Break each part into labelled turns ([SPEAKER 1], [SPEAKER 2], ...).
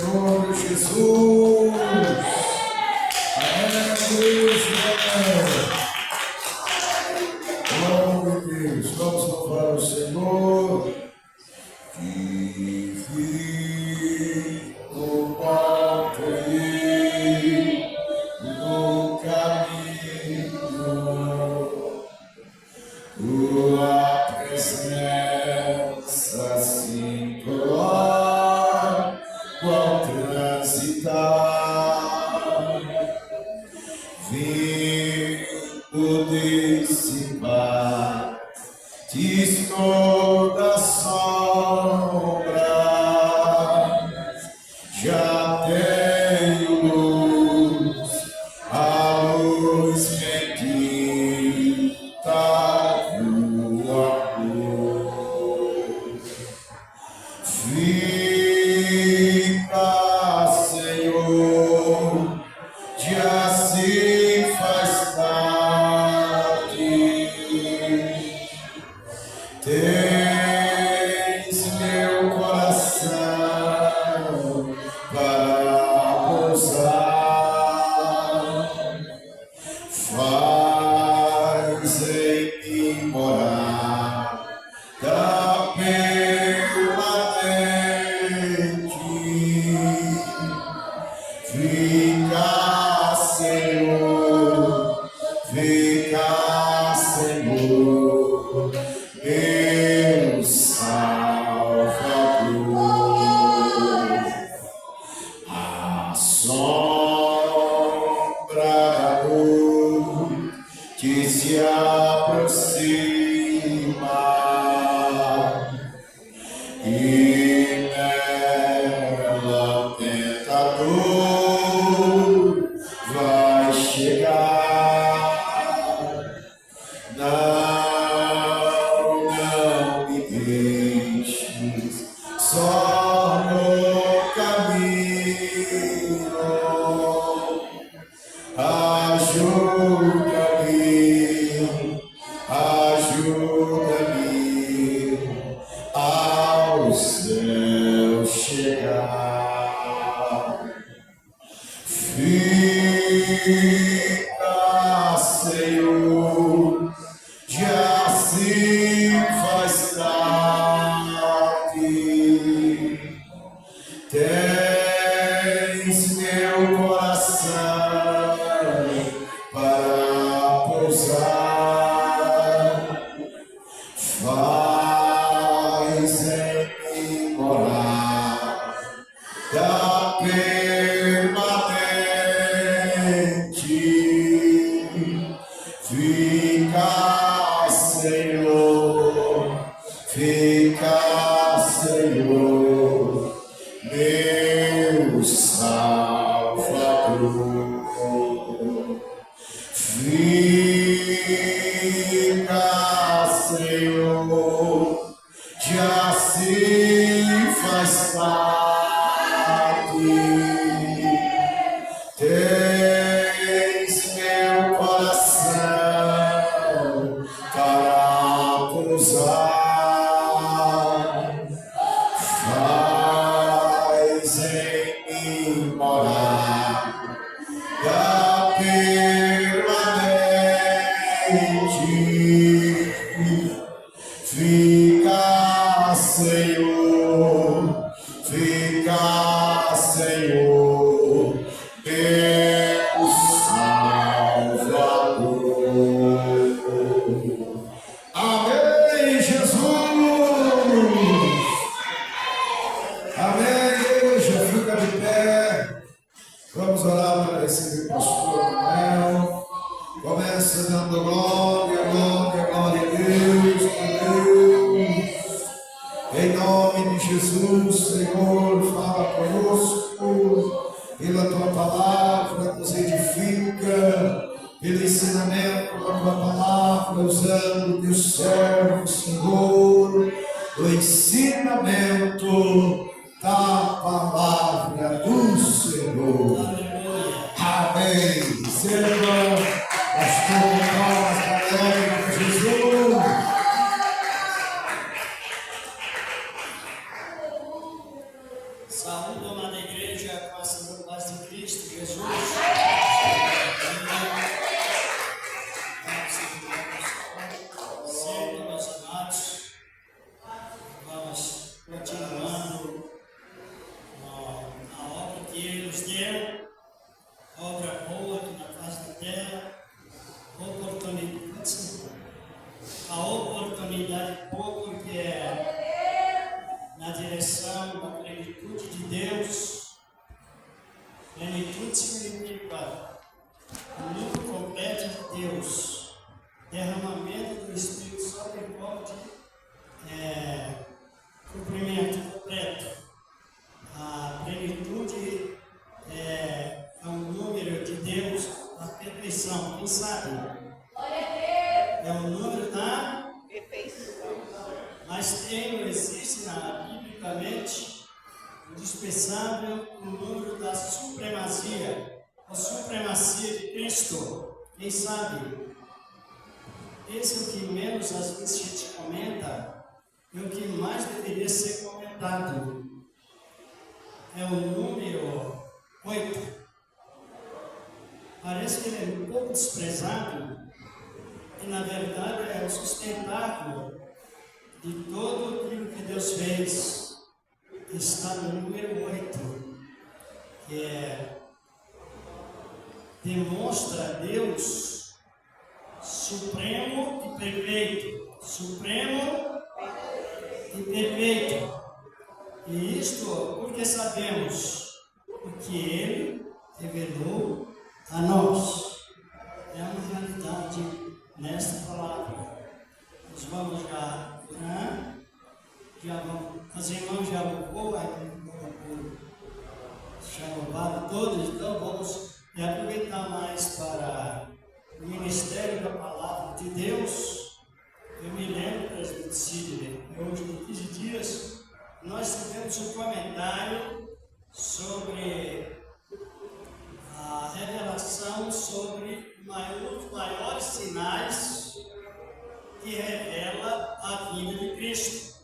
[SPEAKER 1] Senhor Jesus. Aleluia. Glória a Deus. Vamos louvar o Senhor. Divino companheiro no caminho, tua presença singular, qual transitar, vindo dissipar toda sombra, já tenho luz, a luz bendita tua cruz. Fica, Senhor, de assim faz tarde. Tens meu coração para pousar, faz em mim morar da permanente. Fica, Senhor, meu Salvador. A sombra da dor que se aproxima e nela o tentador vai chegar. Não me deixes só no caminho. Ajuda-me ao céu chegar. Fica, Senhor, de assim faz tarde. Tens meu coração para pousar, faz em mim morar da permanente. Fica, Senhor, meu Salvador. Fica, Senhor, de assim faz parte. Tens meu coração para pousar, faz em mim morar da permanente. Fica, Senhor, meu Salvador. Amém, Jesus. Amém, igreja. Fica de pé. Vamos orar para receber o pastor Manuel. Começa dando glória, glória, glória a Deus, Em nome de Jesus, Senhor, fala conosco. Pela tua palavra nos edifica, pelo ensinamento da tua palavra, usando o teu servo, Senhor, o ensinamento da palavra do Senhor. Amém. Receba, pastor Thomas, galera de Jesus.
[SPEAKER 2] Saúde. Aleluia, amada igreja, com a Senhora paz de Cristo, Jesus. Sempre, meus amados, vamos continuando a obra que Ele nos deu, obra boa aqui na face da terra, a oportunidade boa que é na direção da plenitude de Deus. Plenitude significa o número completo de Deus, derramamento do Espírito sobre o modo de cumprimento completo. A plenitude é um número de Deus, a perfeição, quem sabe? É o número da perfeição. Mas existe biblicamente indispensável o número da supremacia, a supremacia de Cristo. Quem sabe? Esse é o que menos às vezes a gente comenta, e o que mais deveria ser comentado. É o número 8. Parece que ele é um pouco desprezado, e na verdade é o sustentáculo de todo aquilo que Deus fez. Está no número 8, que demonstra Deus supremo e perfeito. Supremo e perfeito. E isto porque sabemos o que Ele revelou a nós. É uma realidade nesta palavra. Nós vamos já orar. As irmãs já louvou, já louvaram todos, então vamos aproveitar mais para o ministério da palavra de Deus. Eu me lembro, presbítero Sidney, hoje em 15 dias, nós tivemos um comentário sobre a revelação sobre os maiores sinais que revela a vinda de Cristo.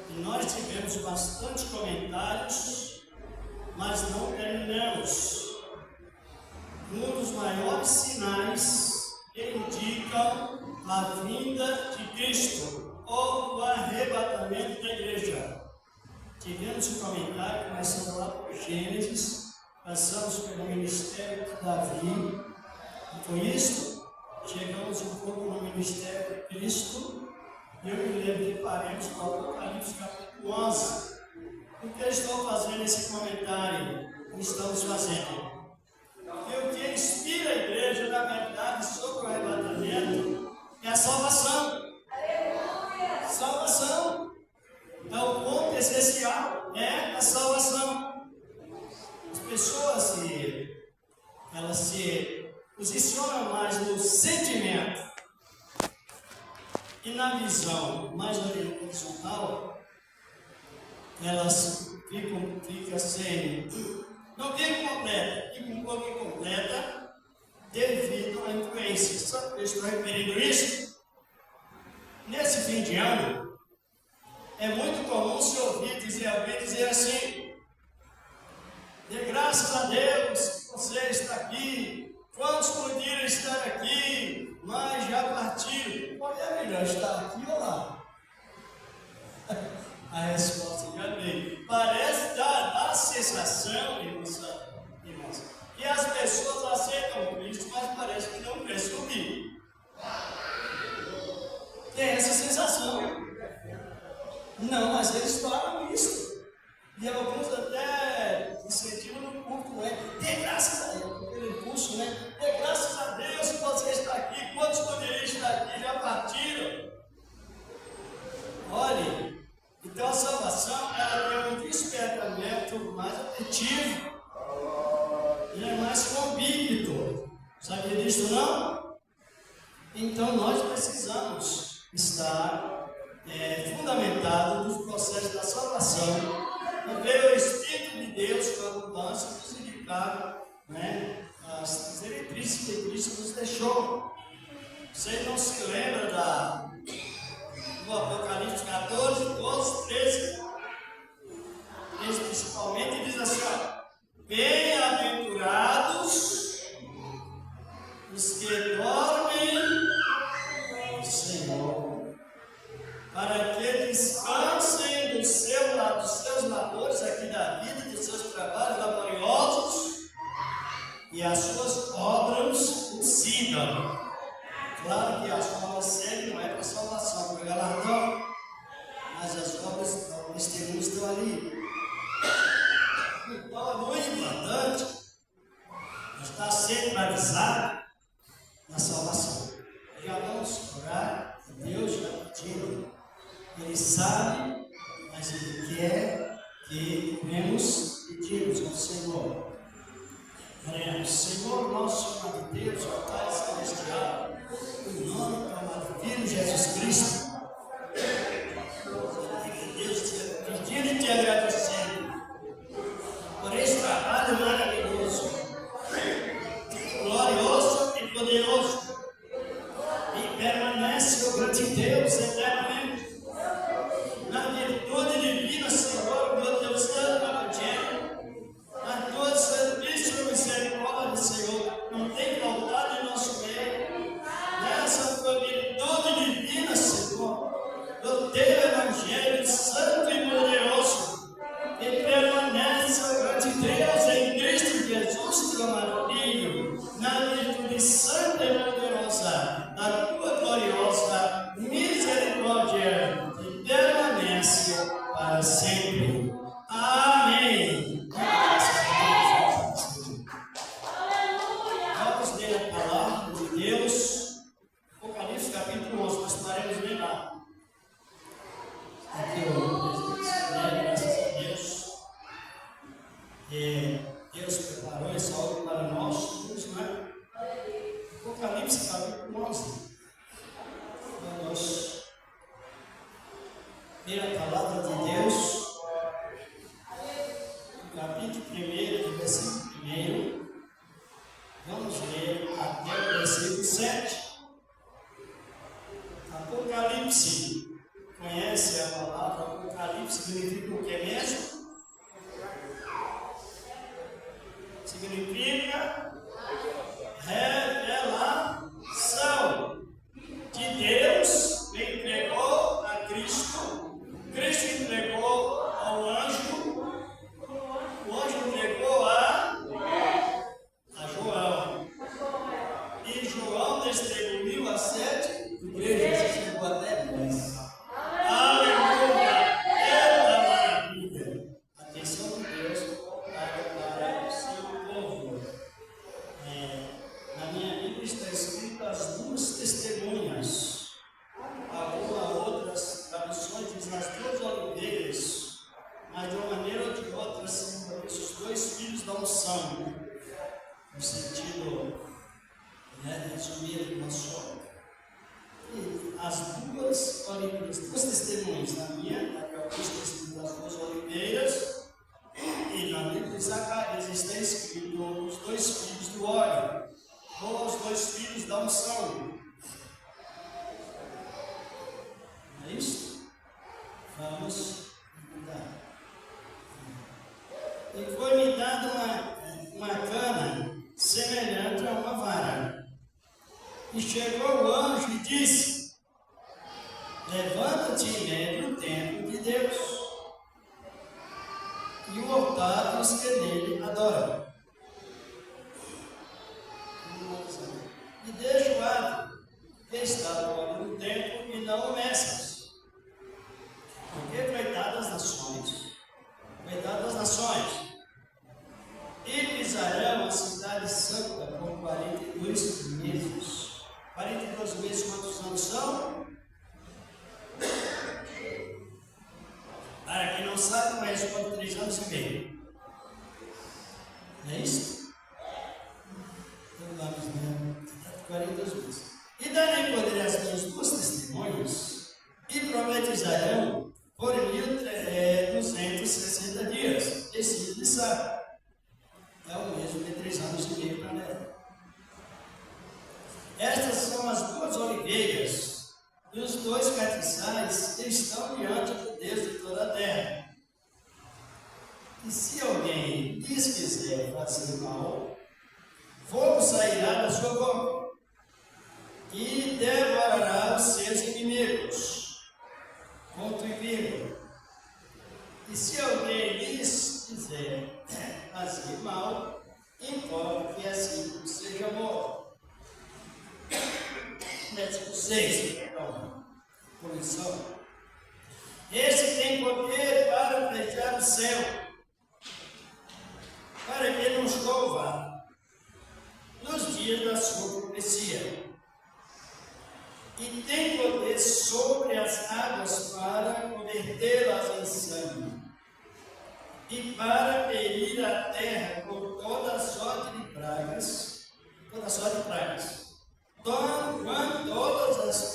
[SPEAKER 2] E nós tivemos bastante comentários, mas não terminamos. Um dos maiores sinais que indicam a vinda de Cristo ou o arrebatamento da igreja. Tivemos um comentário, começando lá por Gênesis, passamos pelo ministério de Davi, e com isso chegamos um pouco no ministério de Cristo. Eu me lembro que paremos com o Apocalipse capítulo 11. Por que eu estou fazendo esse comentário? Estamos fazendo. Porque o que inspira a igreja, na verdade, sobre o arrebatamento é a salvação. Aleluia! Salvação. É o ponto essencial, é a salvação. As pessoas elas se posicionam mais no sentimento e na visão mais horizontal, elas ficam sem, não ficam completa, ficam um pouco incompleta devido à influência. Sabe o que eu estou referindo isso? Nesse fim de ano, é muito comum se ouvir alguém dizer assim: dê graças a Deus que você está aqui. Quantos poderiam estar aqui, mas já partiram? Pode é melhor estar aqui ou lá? A resposta já veio. Parece dar a sensação, irmãos, que as pessoas aceitam Cristo, mas parece que não querem subir. Tem essa sensação. Não, mas eles falam isso. E alguns até incentivam no culto, né? Dê graças a Deus, pelo impulso, né? Dê graças a Deus que você está aqui. Quantos poderiam estar aqui já partiram? Olhe, então a salvação ela tem um despertamento mais afetivo. Ele é mais convicto. Sabia disso não? Então nós precisamos estar fundamentado nos processos da salvação, e ver o Espírito de Deus com abundância significado, né? As diretrizes que Cristo nos deixou. Você não se lembra do Apocalipse 14, 12, 13? principalmente, diz assim, ó, bem-aventurados os que dormem no Senhor, para que descansem dos seus labores aqui da vida, dos seus trabalhos laboriosos, e as suas obras o sigam. Claro que as obras seguem, não é para salvação, para galardão, mas as obras, os testemunhos estão ali. Então é muito importante estar centralizado na salvação. Já vamos orar, Deus já pediu, Ele sabe, mas Ele quer que devemos pedirmos ao Senhor. Oremos, Senhor, nosso Senhor de Deus, ó Pai Celestial, em nome do amado Filho Jesus Cristo, Deus, pedindo e te agradecendo por esse trabalho maravilhoso, glorioso e poderoso, e permanece, ó grande Deus, eternamente, na virtude divina, Senhor, meu Deus Santo, Evangelho, na tua santíssima misericórdia, Senhor, não tem faltado em nosso meio, nessa tua virtude divina, Senhor, do teu Evangelho santo e poderoso, que permanece, ó grande Deus, em Cristo Jesus, teu amado Filho, na virtude santa e poderosa da tua gloriosa misericórdia, que permanece para sempre. Amém. Vamos ler a palavra de Deus, Apocalipse capítulo 11, nós paramos bem lá. Aqui eu graças a Deus. Deus preparou essa obra para nós, não é? Apocalipse capítulo 11. Vamos ler a palavra de Deus, capítulo 1, versículo 1. Vamos ler até o versículo 7. Apocalipse. Conhece a palavra Apocalipse? Significa o que mesmo? Significa revelação de Deus que entregou a Cristo. Cristo entregou ao anjo, o anjo entregou a João. E João distribuiu a 7 igrejas, chegou até 10. Aleluia! Eita maravilha! Atenção de Deus para o seu povo. Na minha Bíblia está escrito as duas testemunhas. Algumas outras traduções dizem as duas oliveiras, mas de uma maneira ou de outra simboliza os dois filhos da unção, no sentido resumido de uma só. E as duas oliveiras, duas testemunhas, na minha, na Bíblia está escrito as duas oliveiras, e na Bíblia de Zacarias está escrito os dois filhos do óleo, ou os dois filhos da unção. Não é isso? Vamos mudar. E foi-me dada uma cana semelhante a uma vara. E chegou o anjo e disse: levanta-te e leve o templo de Deus e o altar dos que nele adoram. E deixa o ato que está agora no templo e não o meças. Porque foi dadas as nações, e pisarão a cidade santa por 42 meses. 42 meses, quantos anos são? Para quem não sabe, mas quanto 3 anos e meio. Não é isso? Então vamos ver. 42 meses. E darei poder às minhas duas testemunhas, e profetizarão por 1260 dias. Esse ele sabe. É o mesmo de 3 anos e meio para ela. Estas são as duas oliveiras, e os dois catiçais estão diante de Deus de toda a terra. E se alguém lhes quiser fazer mal, fogo sairá da sua boca e devorará os seus inimigos. Ponto e vírgula. E se alguém lhes quiser fazer mal, importa que assim seja morto. Versículo 6, perdão. Correção. Esse tem poder para fechar o céu, para que não chova nos dias da sua profecia. E tem poder sobre as águas para convertê-las em sangue, e para ferir a terra com toda sorte de pragas,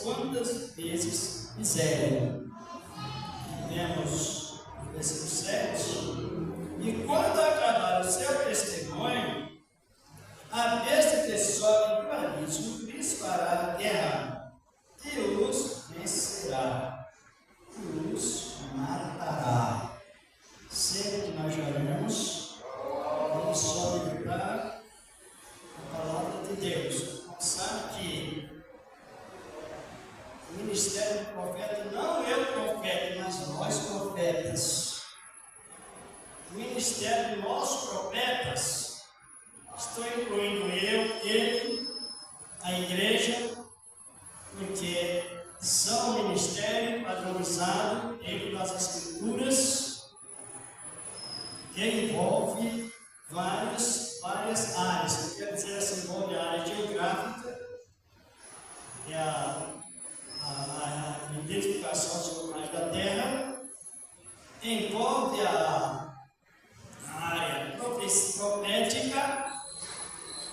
[SPEAKER 2] quantas vezes fizerem. Vemos o versículo 7. E quando acabar o seu testemunho, a besta que sobe do abismo lhes fará guerra, e os vencerá, e os matará. Sempre que nós oramos, vamos só lembrar a palavra de Deus. Sabe que o ministério do profeta não é o profeta, mas nós profetas. O ministério de nós profetas, estou incluindo eu, ele, a igreja, porque são um ministério padronizado dentro das Escrituras, que envolve várias áreas. Quer dizer assim, envolve a área geográfica, que é a identificação dos locais da terra, envolve a área profética,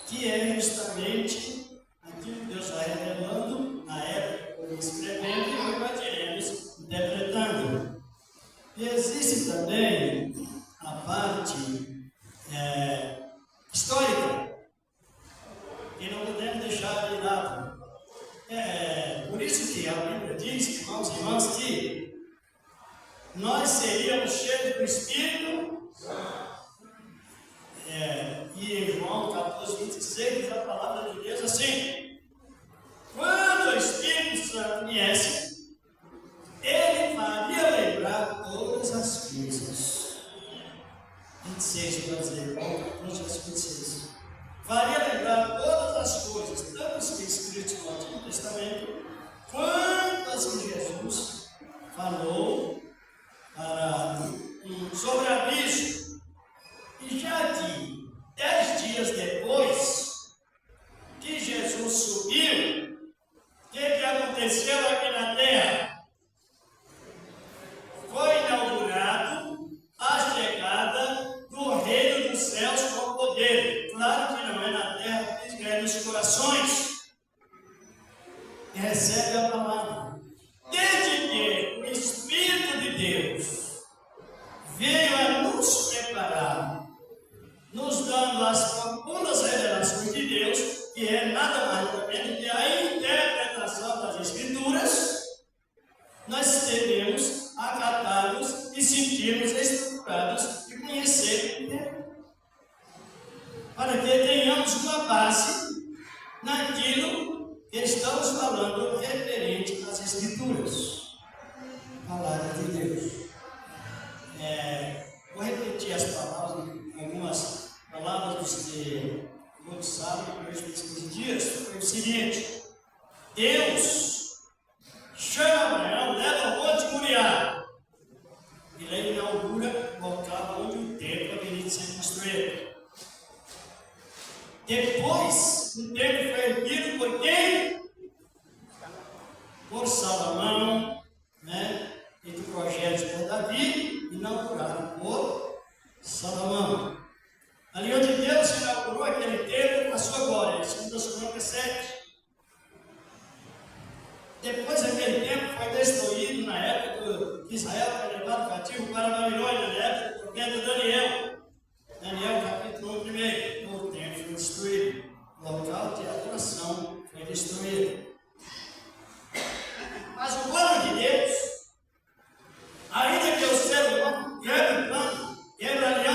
[SPEAKER 2] que é justamente aquilo que Deus vai revelando na época, escrevendo, e nós iremos interpretando. E existe também a parte histórica, que não podemos deixar de lado. Por isso que a Bíblia diz, irmãos e irmãs, que nós seríamos cheios do Espírito. E em João 14:26 diz a palavra de Deus assim: quando o Espírito Santo viesse, ele faria lembrar todas as coisas. 26, para dizer, João 14:26. Faria lembrar todas as coisas, tanto as que escritas no Antigo Testamento, quanto as que Jesus falou sobre aviso. E já que 10 dias depois que Jesus subiu, o que aconteceu aqui na terra? Foi inaugurado a chegada do reino dos céus com poder. Claro que não é na terra, mas é nos corações. E recebe a palavra. Desde que o Espírito de Deus veio a nos preparar, nos dando as profundas revelações de Deus, que é nada mais do que a interpretação das Escrituras, nós devemos acatá-los e sentirmos estruturados e conhecer, para que tenhamos uma base naquilo que estamos falando referente às Escrituras. Palavra de Deus. Vou repetir as palavras, algumas palavras que todos sabem que hoje, nesses dias, foi o seguinte: Deus chama Abraão, leva o monte Moriá, e ele inaugura o local onde o templo haveria de ser construído. Depois, o templo foi erguido por quem? Por Salomão, e do projeto por Davi, inaugurado por Salomão. Ali onde Deus inaugurou aquele templo com a sua glória, 2 Crônicas 7. Depois aquele templo foi destruído na época que Israel foi levado cativo para a Babilônia, na época do profeta Daniel. Daniel capítulo 1, o templo foi destruído, o local de adoração foi destruído. Mas o plano de Deus, ainda que o ser humano quebre o plano, quebre a aliança,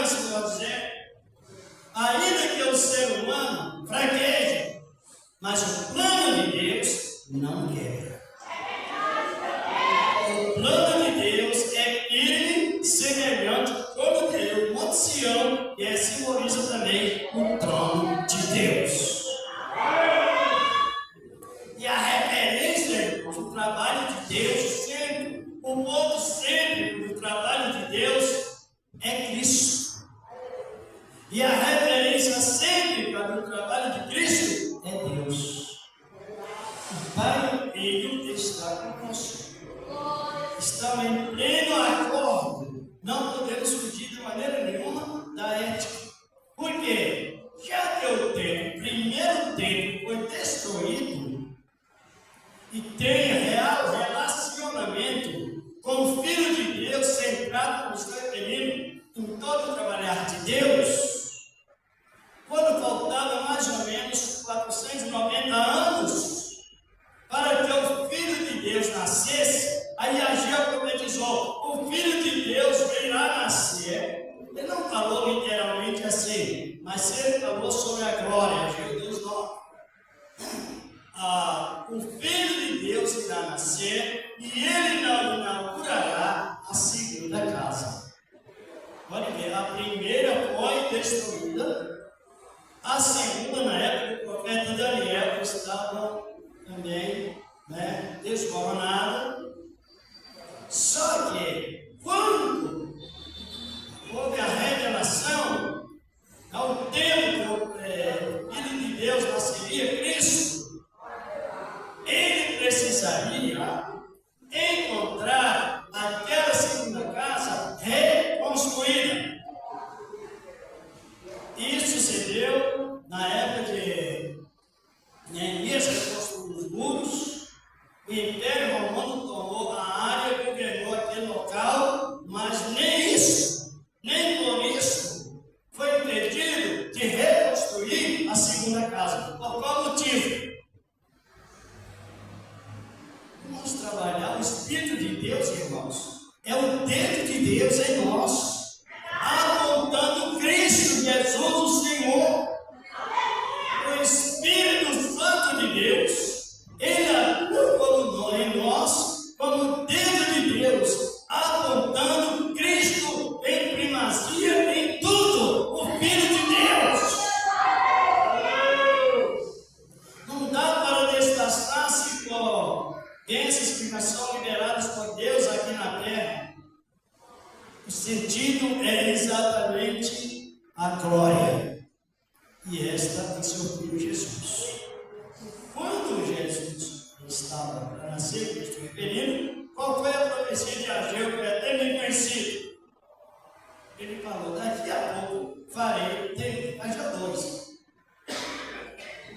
[SPEAKER 2] ser humano fraqueja, mas o plano de Deus não quebra. O plano de Deus é firme, semelhante como Deus, Monte Sião, e simboliza também o trono de Deus. E a referência do trabalho de Deus sempre, o ponto sempre do trabalho de Deus é Cristo. E a referência sempre para o trabalho de Cristo é Deus. O Pai e Filho está conosco. Estamos em pleno acordo. Não podemos fugir de maneira nenhuma da ética. Por quê? Já que o primeiro templo foi destruído e tem real relacionamento com o Filho de Deus centrado como está referindo em todo o trabalhar de Deus, quando faltava mais ou menos 490 anos para que o Filho de Deus nascesse, aí Ageu profetizou: o Filho de Deus virá nascer. Ele não falou literalmente assim, mas ele falou sobre a glória, Ageu 2:9. O Filho de Deus irá nascer e ele inaugurará a segunda casa. Pode ver, a primeira foi destruída, a segunda, na época do profeta Daniel, estava também desmoronada. Só que, quando houve a revelação, ao tempo que o Filho de Deus nasceria, Cristo, ele precisaria encontrar aquela segunda casa reconstruída. Isso se deu na época de Neemias, que construiu os muros. O Império Romano tomou a área, governou aquele local, mas nem isso, nem por isso, foi impedido de reconstruir a segunda casa. Por qual motivo? Vamos trabalhar o Espírito de Deus, irmãos. É o dedo de Deus em nós, apontando Cristo Jesus, o Senhor. O Espírito Santo de Deus, ele atua em nós como o dedo de Deus, apontando Cristo em primazia em tudo, o Filho de Deus. Não dá para desgastar-se com bênçãos que são liberadas por Deus aqui na terra. O sentido é exatamente a glória. E esta é seu Filho Jesus. Quando Jesus estava para nascer, que estou referindo, qual foi a profecia de Ageu, que é até bem conhecido? Ele falou: daqui a pouco farei, mas já 2.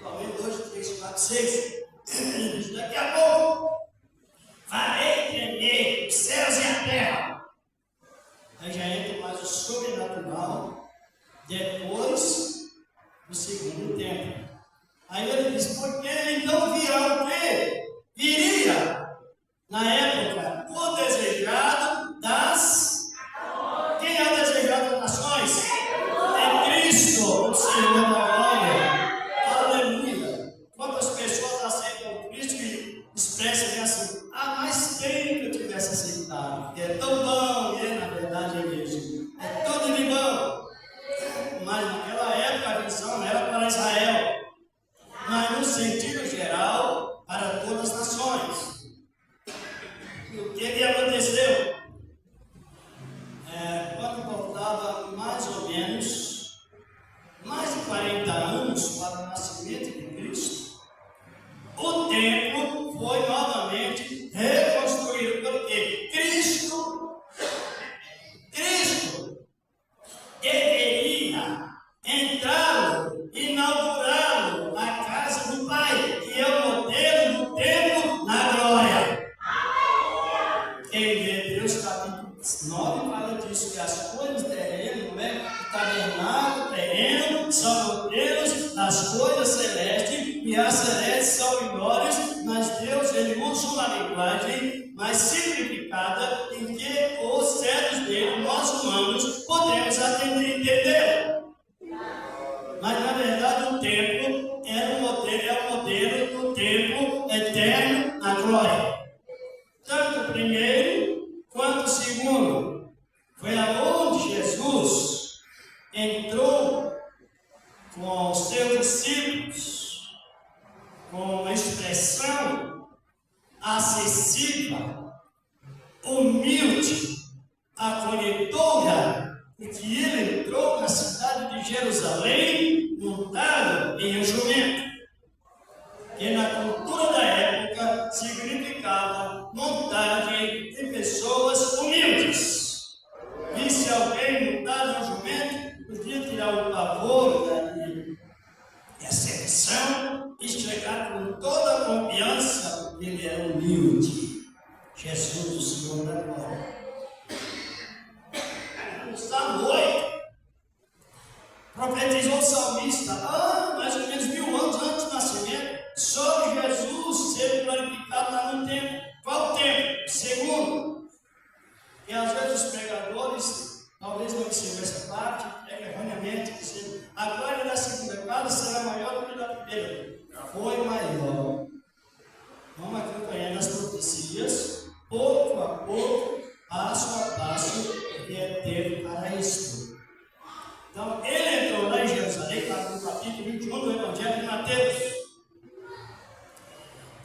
[SPEAKER 2] Talvez 2, 3, 4, 6. Ele diz: daqui a pouco farei tremer os céus e a terra. Aí já entra mais o sobrenatural depois do segundo tempo. Aí ele diz: porque então virá o quê? Viria, na época, o desejado das... Quem é o desejado das nações? É Cristo, o Senhor da glória. Aleluia. Quantas pessoas aceitam Cristo e expressam assim: mas quem que eu tivesse aceitado? É tão bom, na verdade é mesmo. É tudo de bom. Mas naquela época a visão não era para Israel, mas no sentido geral, para todas as nações. E o que aconteceu? Quando faltava mais ou menos mais de 40 anos para o nascimento de Cristo, o templo foi novamente reconstruído, porque Cristo deveria entrá-lo, inaugurá-lo, a casa do Pai, que é o modelo do templo na glória. Em Hebreus capítulo 9 fala disso, que as coisas terrenas, o tabernáculo terreno, são modelos das coisas celestes, e as celestes são menores, mas Deus ele usa uma linguagem mais simplificada, em que os servos dele, nós humanos, podemos atender e entender. Mas na verdade falou com os seus discípulos com uma expressão acessível, humilde, acolhedora, porque ele entrou na cidade de Jerusalém montado em um jumento, que na cultura da época significava montagem de pessoas humildes. E se alguém montado em um jumento, podia tirar o pavor e a sedução e chegar com toda a confiança, porque ele era humilde. Jesus, o Senhor da glória. No Salmo 8, profetizou o salmista, mais ou menos 1000 anos antes do nascimento, sobre Jesus ser glorificado lá no templo. Qual templo? Segundo. E às vezes os pregadores, talvez não ensinam essa parte, erroneamente, dizendo, a glória da segunda casa será maior do que da primeira. Foi maior. Vamos acompanhando as profecias, pouco a pouco, passo a passo, que é tempo para isto. Então, ele entrou lá em Jerusalém, está no capítulo 21 do Evangelho de Mateus.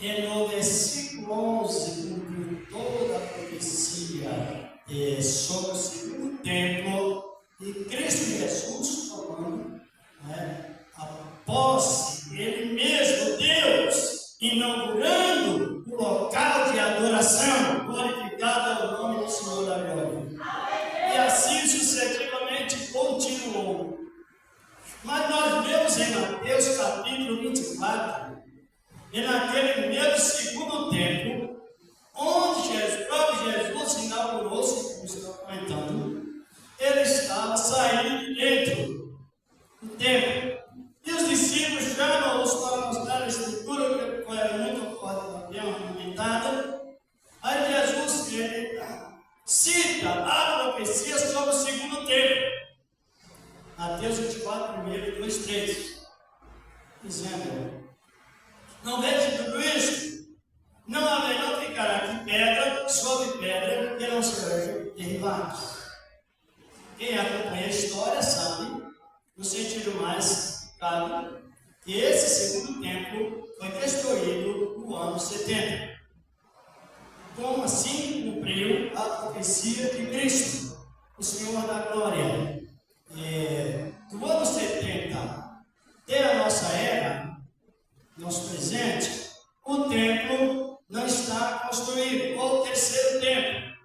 [SPEAKER 2] E no versículo 11, cumpriu toda a profecia sobre o segundo templo, e Cristo Jesus tomando a posse, ele mesmo, Deus, inaugurando o local de adoração, glorificado ao nome do Senhor da glória. E assim sucessivamente continuou. Mas nós vemos em Mateus capítulo 24, e naquele mesmo segundo templo, onde o próprio Jesus inaugurou-se, como estava comentando, ele estava saindo de dentro do templo. E os discípulos chamam-os para mostrar a estrutura, que era muito bem ornamentada. Aí Jesus cita a profecia sobre o segundo templo. Mateus 24, 1, 2, 3. Dizendo, não vejo tudo isso? Não haverá ficar aqui pedra sobre pedra que não sejam derribados. Quem acompanha a história sabe, no sentido mais claro, que esse segundo templo foi destruído no ano 70. Como assim cumpriu a profecia de Cristo, o Senhor da glória? Do ano 70 até a nossa era, nosso presente, o templo não está construído, ou o terceiro templo.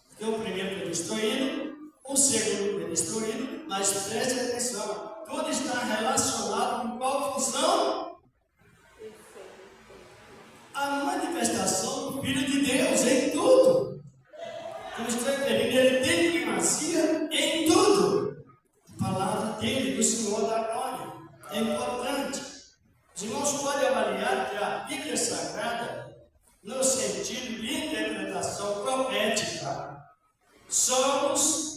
[SPEAKER 2] Porque o primeiro foi destruído, o segundo foi destruído, mas preste atenção, tudo está relacionado com qual função? A manifestação do Filho de Deus em tudo. Como está referindo, ele tem primazia em tudo. A palavra dele, do Senhor da glória, é importante. Os irmãos podem avaliar que a Bíblia Sagrada, no sentido de interpretação profética, somos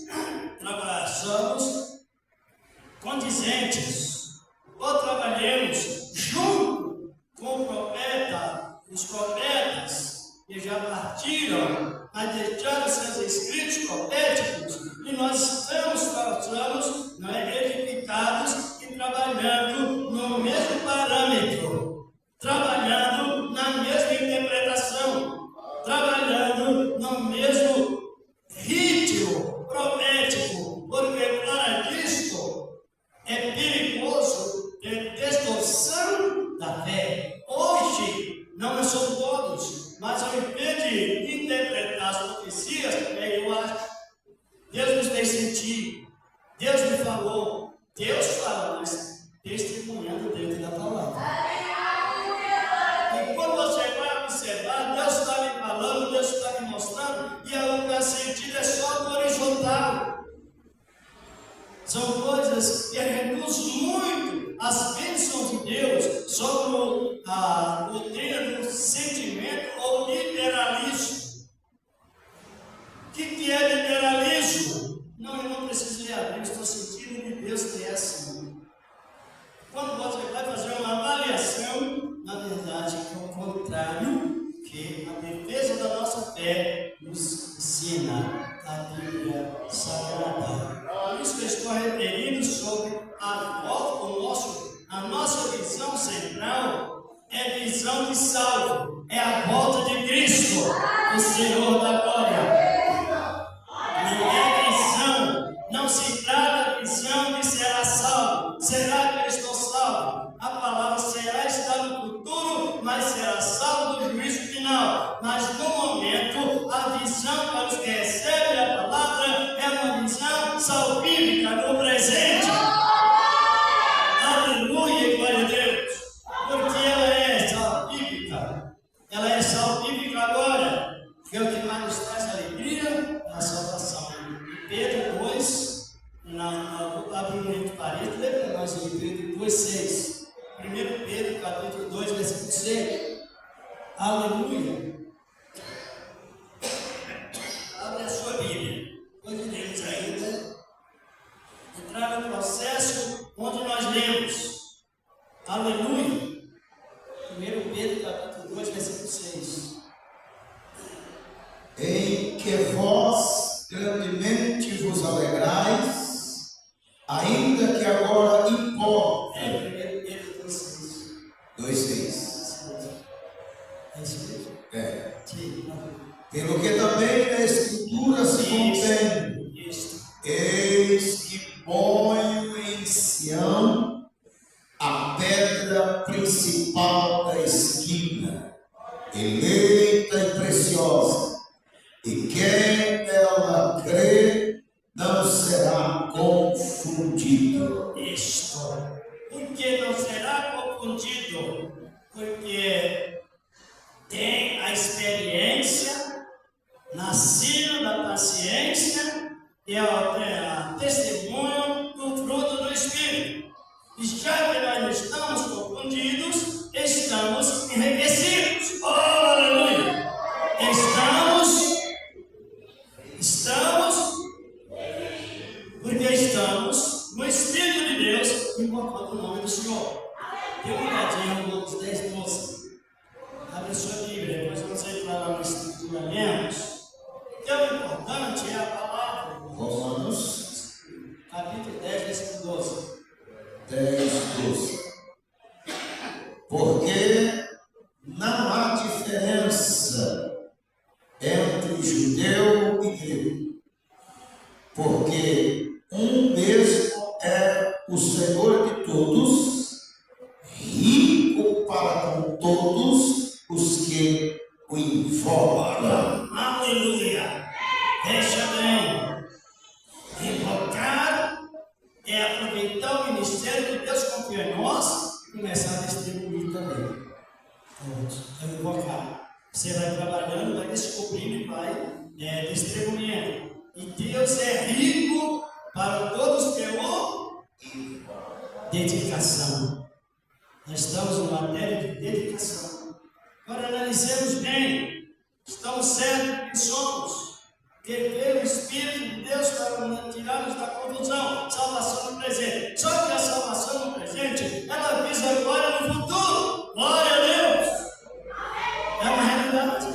[SPEAKER 2] condizentes, ou trabalhemos junto com o profeta, os profetas que já partiram, mas deixaram seus escritos proféticos, e nós estamos edificados e trabalhando no mesmo parâmetro, trabalhando na mesma interpretação, trabalhando no mesmo ritmo profético, porque para disto é perigoso ter distorção da fé. Hoje, não são todos, mas ao invés de interpretar as profecias, eu acho, Deus nos fez sentir, Deus me falou, Deus fala, mas testemunhando dentro da palavra. E quando você vai observar, Deus está me falando, Deus está me mostrando, e o que é sentido é só do horizontal. São coisas que reduzem muito as bênçãos de Deus sobre a doutrina do sentimento ou literalismo. O que é literalismo? Não, eu não preciso ler a Bíblia, estou sentindo que Deus é assim. Quando você vai fazer uma avaliação, na verdade, é o contrário que a defesa da nossa fé nos ensina a Bíblia Sagrada. Por isso que eu estou referindo sobre a a nossa visão central é visão de salvo, é a volta de Cristo, o Senhor da glória. Não é visão, não se trata visão de será salvo. Será que eu estou salvo? A palavra será está no futuro, mas será salvo do juízo final. Mas no momento, a visão para os que recebem a palavra é uma visão salvífica no presente. Aleluia, glória a Deus. Porque ela é salvífica. Ela é salvífica agora. É o que mais nos traz alegria na salvação. Pedro 2, abre um livro de parede, lembra nós em Pedro 2,6. 1 Pedro, capítulo 2, versículo 6. Aleluia. Abre a sua Bíblia. Hoje lemos ainda. Entrar no processo onde nós lemos. Aleluia. 1 Pedro, capítulo 2, versículo 6.
[SPEAKER 1] Em que vós grandemente vos alegrais, ainda que agora importe.
[SPEAKER 2] 1 Pedro 2,6.
[SPEAKER 1] 2,6.
[SPEAKER 2] É isso mesmo?
[SPEAKER 1] É.
[SPEAKER 2] Sim.
[SPEAKER 1] Pelo que também na Escritura se contém: eis que ponho em Sião a pedra principal da esquina, eleita e preciosa, e quem nela crê não será confundido.
[SPEAKER 2] Isto. Por que não será confundido? Porque tem a experiência, nascido da paciência e a testemunho do fruto do Espírito. E já que nós não estamos confundidos, estamos enriquecidos. Oh, aleluia! Porque estamos no Espírito de Deus, invocando o nome do Senhor. Dê uma olhadinha no Lucas 10, 12. Abre a sua Bíblia, depois vamos entrar lá na Escritura menos. O que é importante é a palavra.
[SPEAKER 1] Romanos
[SPEAKER 2] Capítulo 10, versículo 12.
[SPEAKER 1] 10, 12. Porque não há diferença entre judeu e grego, porque um mesmo é o Senhor de todos, rico para com todos os que o invocam.
[SPEAKER 2] Aleluia! Veja bem, invocar é aproveitar o ministério que Deus confiou em nós e começar a distribuir também. É invocar. Você vai trabalhando, vai descobrindo e vai distribuindo. E Deus é rico para todos pela dedicação. Nós estamos em matéria de dedicação. Agora analisemos bem. Estamos certos que somos. Que veio o Espírito de Deus para tirar-nos da confusão. Salvação no presente. Só que a salvação no presente, ela visa a glória no futuro. Glória a Deus. É uma realidade.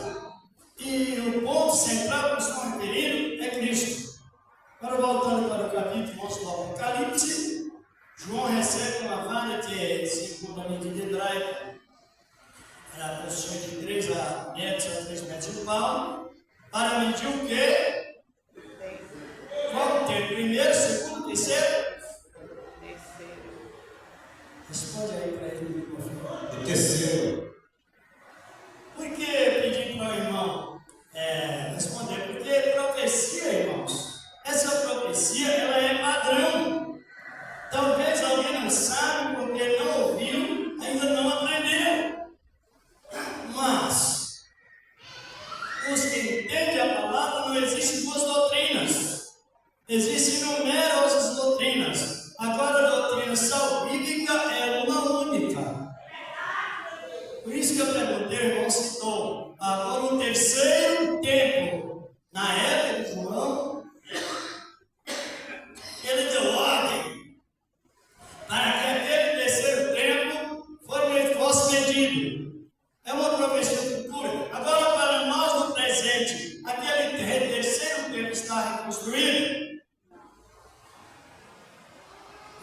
[SPEAKER 2] E o ponto central que estamos referindo é Cristo. Agora voltando para o capítulo 11 do Apocalipse, João recebe uma vara que é, segundo a medida hebraica, era a posição de 3 a 3 metros de pau, para medir o quê? Qual o tempo? Primeiro, segundo, terceiro? Responde aí para ele, por favor.
[SPEAKER 1] O terceiro.
[SPEAKER 2] Por que pedir para o irmão responder? Porque profecia, irmãos, essa profecia ela é padrão. Talvez alguém não sabe porque não ouviu, ainda não aprendeu. Mas os que entendem a palavra, não existem duas doutrinas. Existem numerosas doutrinas. Agora a doutrina salvífica é uma única. Por isso que eu perguntei, o irmão citou. Agora o terceiro tempo, na época de João, ele deu ordem para que aquele terceiro tempo fosse medido. É uma profecia futura. Agora, para nós no presente, aquele terceiro tempo está reconstruído.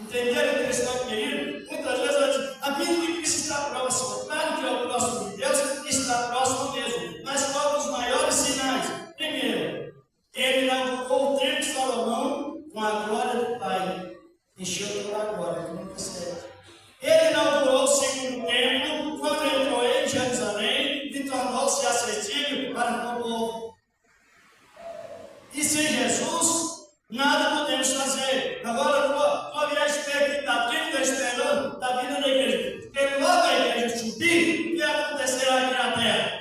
[SPEAKER 2] Entenderam? meu querido, muitas vezes eu digo, a vida de Cristo está próxima. Claro que é o próximo de Deus, está próximo mesmo. Mas qual dos maiores sinais? Primeiro, ele inaugurou o templo de Salomão com a glória do Pai. Encheu toda a glória, que não percebe. Ele inaugurou o segundo templo quando entrou em Jerusalém e tornou-se acessível para o povo. E sem Jesus, nada podemos fazer. Agora, qual é a expectativa, esperando da vida da igreja? Porque logo a igreja subir, o que acontecerá aqui na terra?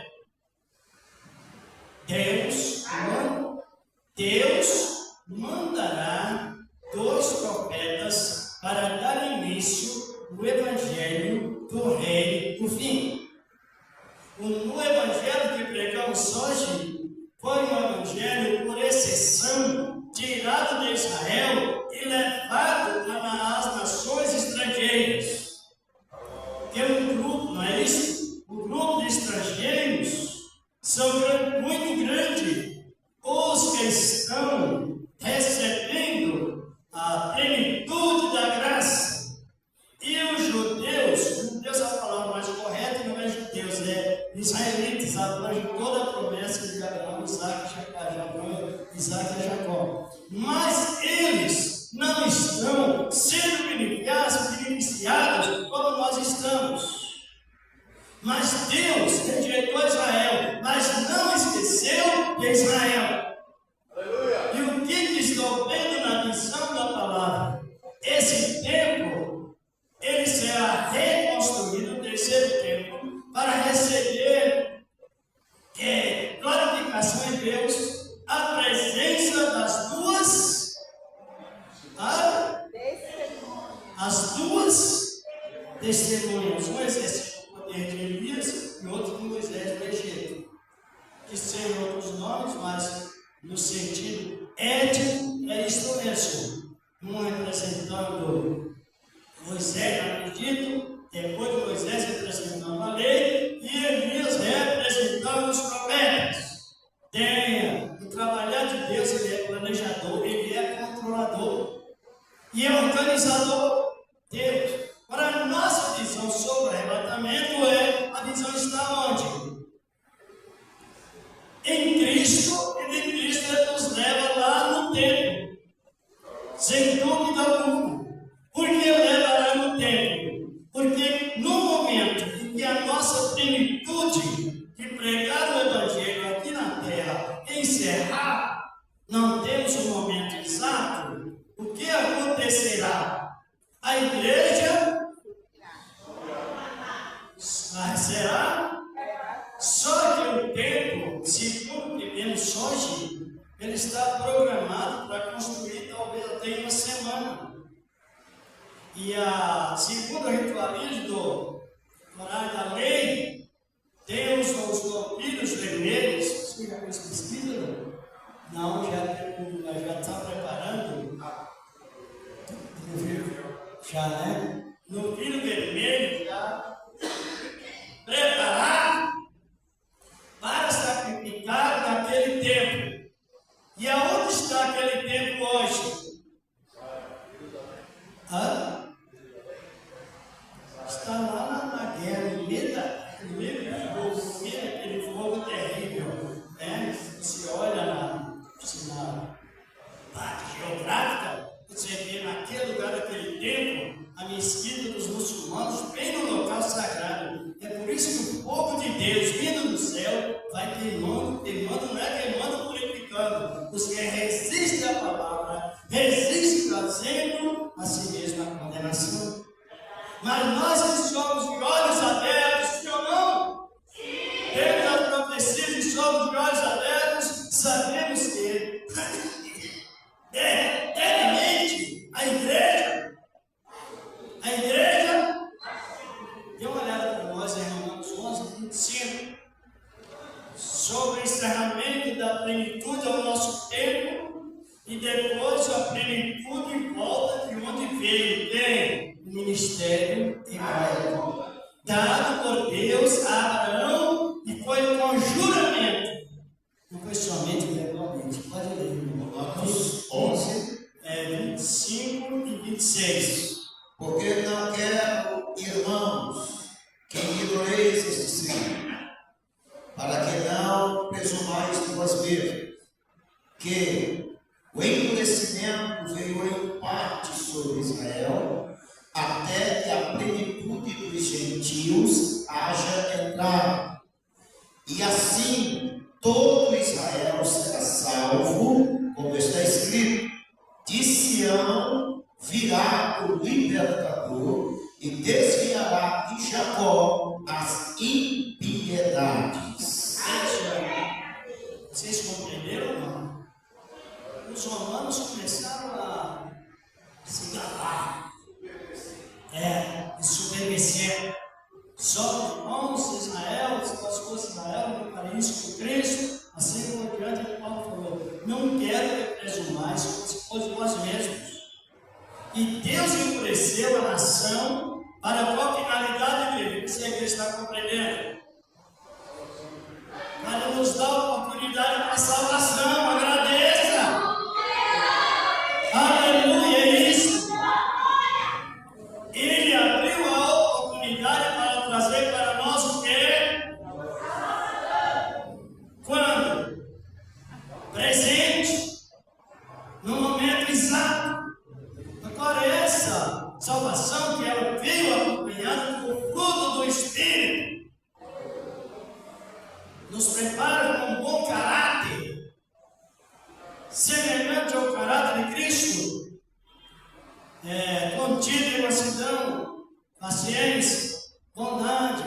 [SPEAKER 2] Deus mandará 2 profetas para dar início no evangelho do rei do fim. O evangelho que pregamos hoje foi um evangelho por exceção, tirado de Israel e levado às nações estrangeiras. Tem um grupo, não é isso? O grupo de estrangeiros são muito grande. Os que estão recebendo a plenitude da graça. E os judeus é a palavra mais correta, não é judeus, é israelitas, atrás de toda a promessa de Abraão, Isaac e Jacó. Mas eles não estão sendo beneficiados como nós estamos. Mas Deus rejeitou Israel, mas não esqueceu de Israel. Aleluia. E o que estou vendo na visão da palavra? Esse templo, ele será reconstruído no terceiro templo para receber glorificação em Deus, a presença das duas testemunhas. Um exercício do poder de Elias e outro de Moisés do Egito. Que sejam outros nomes, mas no sentido ético é isto mesmo. Um representando Moisés no Egito, depois de Moisés representando a lei, e Elias representando os profetas. O trabalhar de Deus, ele é planejador, ele é controlador e é organizador. Deus. Para a nossa visão sobre o arrebatamento a visão está onde? Em Cristo, e de Cristo ele nos leva lá no templo. Sem dúvida alguma. Por que levará no templo? Porque no momento em que a nossa plenitude de pregar o Evangelho aqui na terra encerrar, não temos um momento exato, o que acontecerá? A igreja será? Só que o templo, segundo vivemos hoje, ele está programado para construir talvez até em uma semana. E segundo o ritualismo do horário da lei, temos os novilhos vermelhos. Você já fez pesquisa? Não, já está preparando. Já, né? Novilho vermelho já preparado para sacrificar naquele tempo. E aonde está aquele tempo hoje? Está lá na guerra, no meio daquele fogo terrível. Né? Você olha na parte geográfica, você vê naquele lugar daquele tempo a mesquita dos muçulmanos, bem no local sagrado. É por isso que o fogo de Deus vindo do céu vai queimando, não é queimando, purificando. Os que resistem à palavra, resistem trazendo a si mesmo a condenação. Mas nós que somos de olhos abertos, sim ou não? Sim. Temos as profecias e somos de olhos abertos, sabemos que eternamente a igreja, dê uma olhada para nós em Romanos 11, 25, sobre o encerramento da plenitude ao nosso tempo e depois a plenitude volta de onde veio. Tem o ministério hebraico, dado por Deus a Abraão e foi com juramento. Não foi somente verbalmente. Pode ler, Romanos 11, 25 e 26.
[SPEAKER 1] Porque não quero, irmãos, que ignoreis este signo, para que não presumais de vós mesmos, que o endurecimento veio em parte sobre Israel, até que a plenitude dos gentios haja entrado. E assim todo Israel será salvo, como está escrito: de Sião virá o libertador e desviará de Jacó as impiedades.
[SPEAKER 2] Vocês compreenderam ou não? Os romanos começaram a se gabar, desobedecer. Só irmãos de Israel, se nós fosse Israel, no país com Cristo, assim como diante de Paulo falou: não quero que presumais como se fosse vós mesmos. E Deus endureceu a nação para qual finalidade dele? Você que está compreendendo? Para nos dar a oportunidade para a salvação. Agradeça! Aleluia, é isso! Ele abriu a oportunidade para trazer para nós o quê? Quando? Presente, no momento exato. Agora essa salvação que ela veio acompanhada do fruto do Espírito nos prepara com um bom caráter, semelhante ao caráter de Cristo, contido em mansidão, paciência, bondade,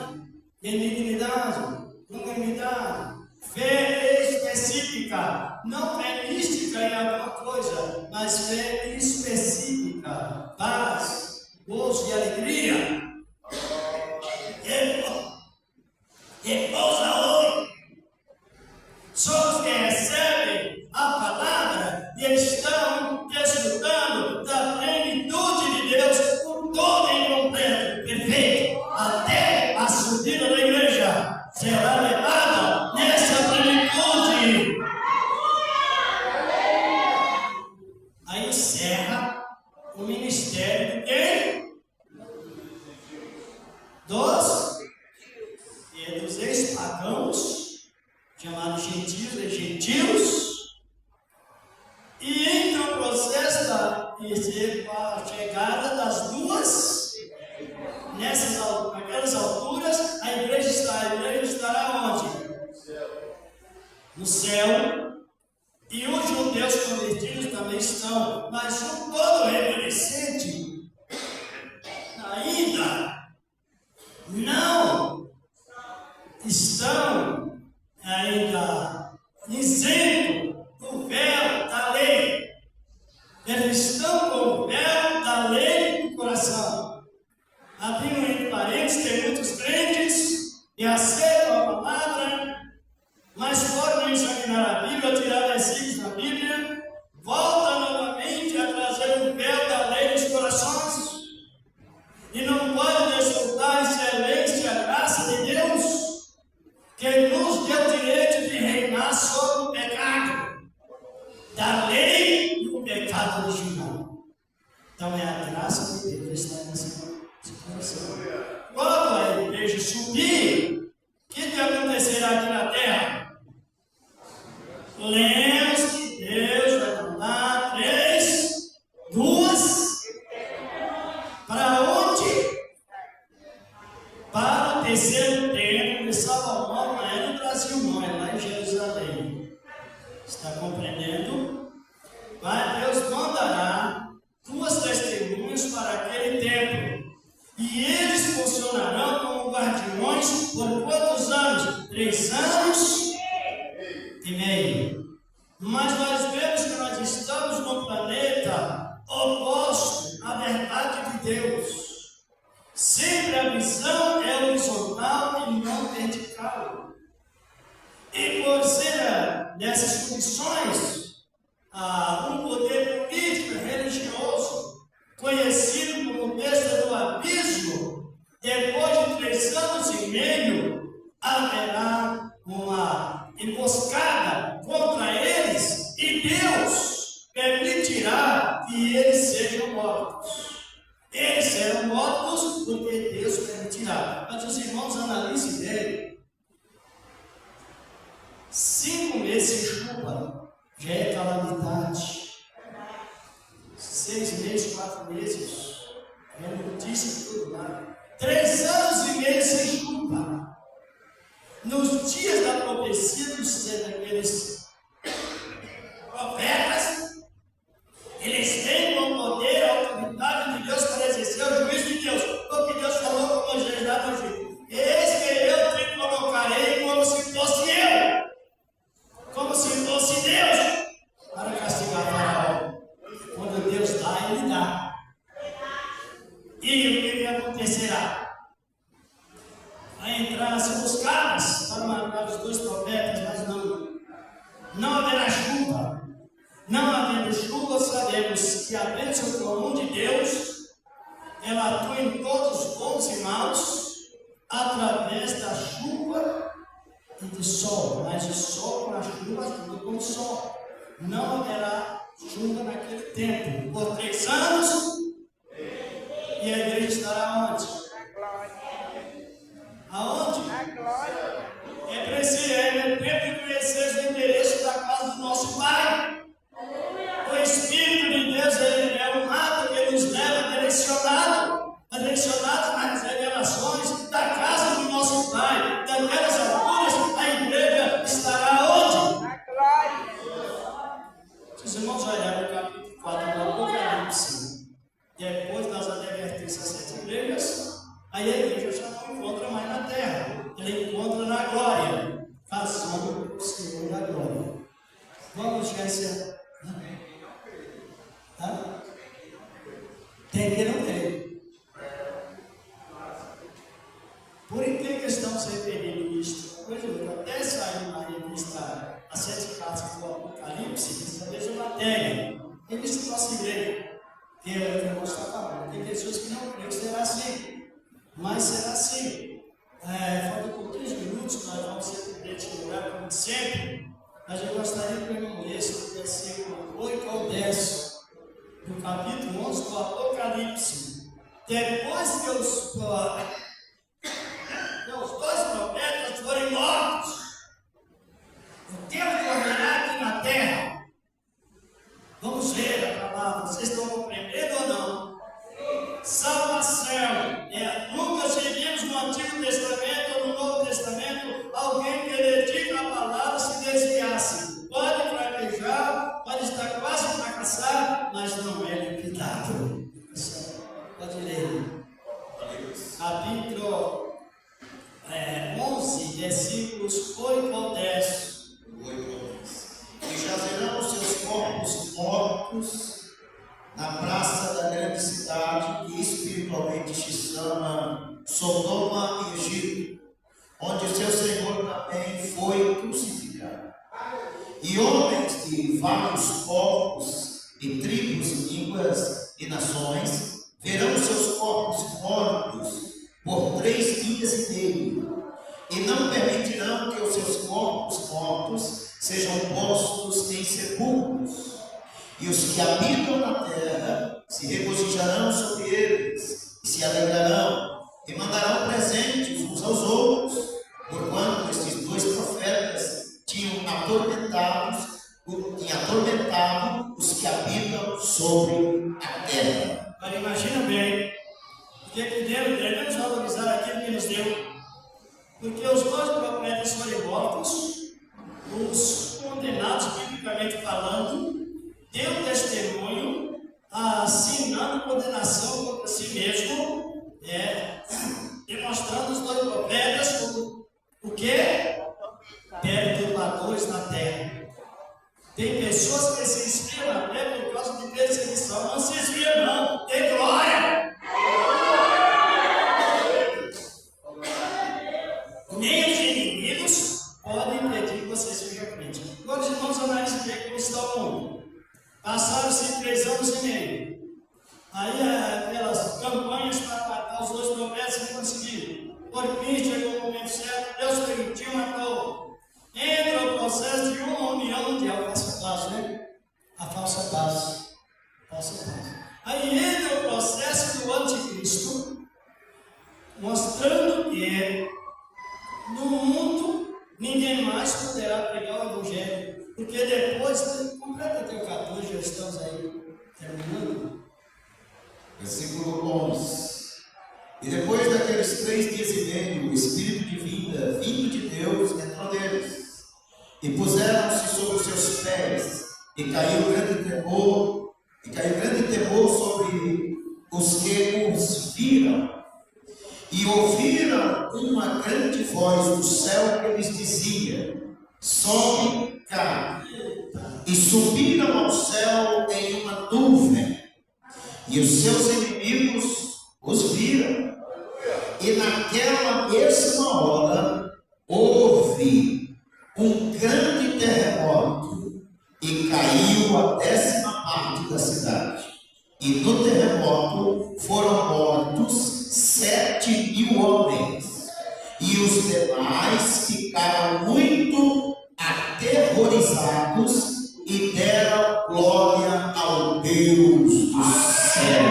[SPEAKER 2] benignidade, longanimidade, fé específica, não fé mística em alguma coisa, mas fé específica, paz, gozo e alegria. Repousa hoje. Só os que recebem a palavra e estão desfrutando da plenitude de Deus por todo e completo, perfeito, até a subida da igreja será levada nessa plenitude. Aí encerra o ministério de quem? Dos ex-pagãos, chamados gentios, e entra o processo da chegada das duas, naquelas alturas, a igreja estará onde? No céu, e os judeus convertidos também estão, mas o todo remanescente ainda não estão ainda isentos do véu da lei. Eles estão com o véu da lei no coração. Abrindo entre parênteses, tem muitos crentes que aceitam a palavra, mas podem examinar a Bíblia, tirar versículos da Bíblia, volta novamente a trazer o véu da lei nos corações e não pode desfrutar a excelência e a graça de Deus, que nos deu direito de reinar sobre o pecado da lei e o pecado original. Então é a graça de Deus que está nessa situação. Quando a igreja subir, o que acontecerá aqui na terra? Lemos que Deus vai mandar duas, para onde? Para o terceiro templo de Salomão, não é no Brasil, não, é lá em Jerusalém. Está compreendendo? Deus mandará duas testemunhas para aquele templo, e eles funcionarão como guardiões por quantos anos? 3 anos e meio. Mas nós vemos que nós estamos num planeta oposto à verdade de Deus. Sempre a visão é horizontal e não vertical. E por ser nessas condições, um poder político e religioso, conhecido como besta do abismo, depois de 3 anos e meio, haverá uma emboscada contra eles e Deus permitirá que eles sejam mortos. Eles serão já é calamidade. 6 meses, 4 meses, é notícia tudo lá. 3 anos e meio sem chuva. Nos dias da profecia daqueles profetas, eles têm o poder, a autoridade de Deus para exercer o juízo de Deus. O que Deus falou com Moisés lá no Egito. Eis que eu te colocarei como se fosse eu. Como se fosse Deus. Para castigar Faraó. Quando Deus dá, Ele dá. E o que acontecerá? Vai entrar seus caras para matar os 2 profetas, mas não haverá chuva. Não havendo chuva, sabemos que a bênção comum de Deus, ela atua em todos os bons e maus, através da chuva e do sol. Mas o sol com a chuva ajuda com o sol. Não haverá chuva naquele tempo. Por 3 anos, e a igreja estará onde? Aonde? É preciso, é tempo de conhecer o endereço da casa do nosso Pai. O Espírito de Deus, ele é um rato que nos leva direcionado nas revelações da casa do nosso Pai. Daquelas alturas, a igreja estará onde? Os irmãos olharam o capítulo 4 do Apocalipse, depois das advertências às igrejas, aí a igreja já não encontra mais na terra, ela encontra na glória, fazendo o Senhor da glória. Vamos chegar esse. Tem que não tem. Por que estamos referindo isto? Por exemplo, até saiu na revista As 7 Cartas do Apocalipse, essa mesma matéria. Revista nossa igreja, que é o que eu estou falando. Tem pessoas que não creem que será assim, mas será assim. Falta pouquinhos minutos, nós vamos ser lugar como sempre, mas eu gostaria que o irmão lesse o versículo 8 ao 10. No capítulo 11 do Apocalipse. Depois que os 2 profetas forem mortos, o tempo correrá aqui na terra. Vamos ver a palavra, vocês estão compreendendo ou não? Salvação. Nunca vimos no Antigo Testamento ou no Novo Testamento alguém que dedica a palavra se desviasse. Pode fraquejar, pode estar quase a fracassar, mas não é liquidado. Pode ler. Capítulo 11, versículos 8 ao 10.
[SPEAKER 1] E jazerão os seus corpos mortos na praça da grande cidade, que espiritualmente se chama Sodoma e Egito, onde o seu Senhor também foi crucificado. E homens de vários povos, e tribos, línguas e nações, verão seus corpos mortos por 3 dias e meio, e não permitirão que os seus corpos mortos sejam postos em sepulcros. E os que habitam na terra se regozijarão sobre eles, e se alegrarão, e mandarão presentes uns aos outros, porquanto estes 2 profetas tinham atormentado os que habitam sobre a terra.
[SPEAKER 2] Agora imagina bem, porque que devemos valorizar aquilo que nos deu. Porque os 2 profetas foram mortos, os condenados, biblicamente falando, deu testemunho, assinando condenação contra si mesmo, demonstrando os 2 profetas como o quê? Perturbadores na terra. Tem pessoas que se esfriam na terra por causa de perseguição. Não se esfriam, não. Tem glória. Nem os inimigos podem impedir que você siga à frente. Agora os irmãos analisem bem como está o mundo. Passaram-se 3 anos e meio. Aí aquelas campanhas para matar os 2 profetas não conseguiram. Por fim, chegou o momento certo, Deus permitiu, matou. Entra o processo de uma união mundial, falsa paz, né? A falsa paz. Aí entra o processo do anticristo, mostrando que no mundo ninguém mais poderá pregar o evangelho. Porque depois, completa até o 14, já estamos aí terminando.
[SPEAKER 1] Versículo 11. E depois daqueles 3 dias e meio, o Espírito de vida, vindo de Deus, entrou neles. E puseram-se sobre os seus pés, e caiu grande temor sobre os que os viram. E ouviram uma grande voz do céu que lhes dizia: sobe cá. E subiram ao céu em uma nuvem, e os seus inimigos os viram. E naquela mesma hora houve um grande terremoto, e caiu a 10ª parte da cidade. E no terremoto foram mortos 7.000 homens, e os demais ficaram muito aterrorizados e deram glória ao Deus do céu.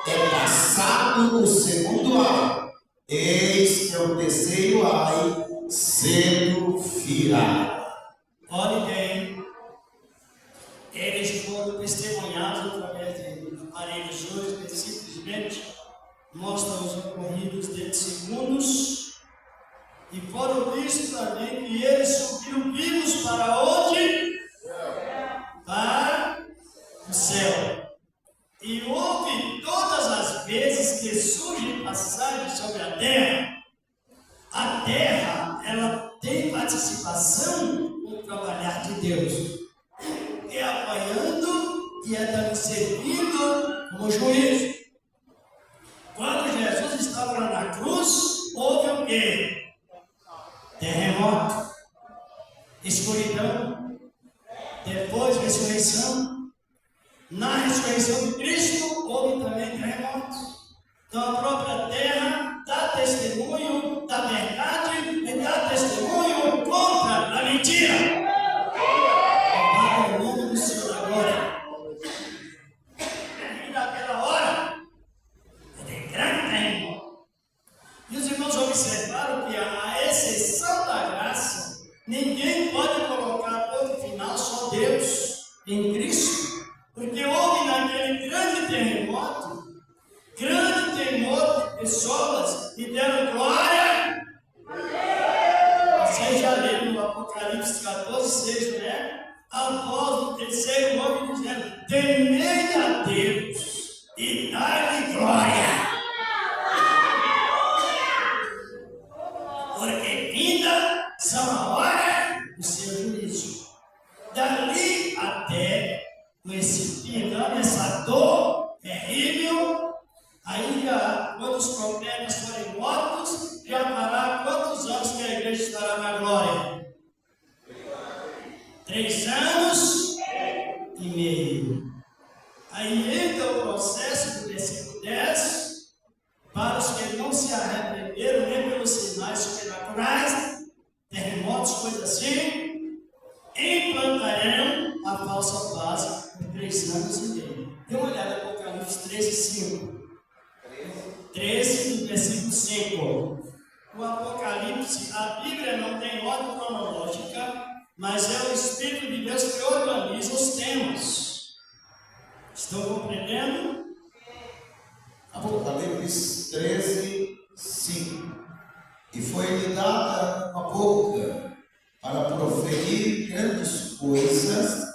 [SPEAKER 1] É passado o segundo ai, eis que o terceiro ai cedo virá.
[SPEAKER 2] Olhe bem, eles foram testemunhados através de aparelhos hoje, que simplesmente mostram os ocorridos de segundos, e foram vistos também que eles subiram vivos para onde? Para o céu. E houve todas as vezes que surge passagem sobre a terra, ela tem participação no trabalhar de Deus, é apanhando e é também servindo como juiz. Quando Jesus estava lá na cruz, houve o quê? Terremoto, escuridão, depois ressurreição. Na ressurreição de Cristo, houve também terremoto. Então a própria terra dá testemunho da verdade e dá testemunho contra a mentira. Louvado o nome do Senhor agora. E naquela hora, tem grande terremoto. E os irmãos observaram que a exceção da graça, ninguém pode colocar ponto final, só Deus em Cristo. Porque houve naquele grande terremoto de pessoas que deram glória. Vocês já leram no Apocalipse 14:6, né? A voz do terceiro homem dizendo: temei a Deus e dai-lhe glória. Porque vinda são a hora do seu juízo. Dali até com esse pingando, essa dor terrível, aí já, quando os profetas forem mortos, já fará quantos anos que a igreja estará na glória? 3 anos e meio. Aí entra o processo do versículo 10, para os que não se arrependeram nem pelos sinais sobrenaturais, terremotos, coisas assim, implantarão a falsa paz por 3 anos e meio. Dê uma olhada no Apocalipse 13:5. 13, do versículo 5. O Apocalipse, a Bíblia não tem ordem cronológica, mas é o Espírito de Deus que organiza os temas. Estão compreendendo?
[SPEAKER 1] Apocalipse 13:5. E foi-lhe dada uma boca para proferir grandes coisas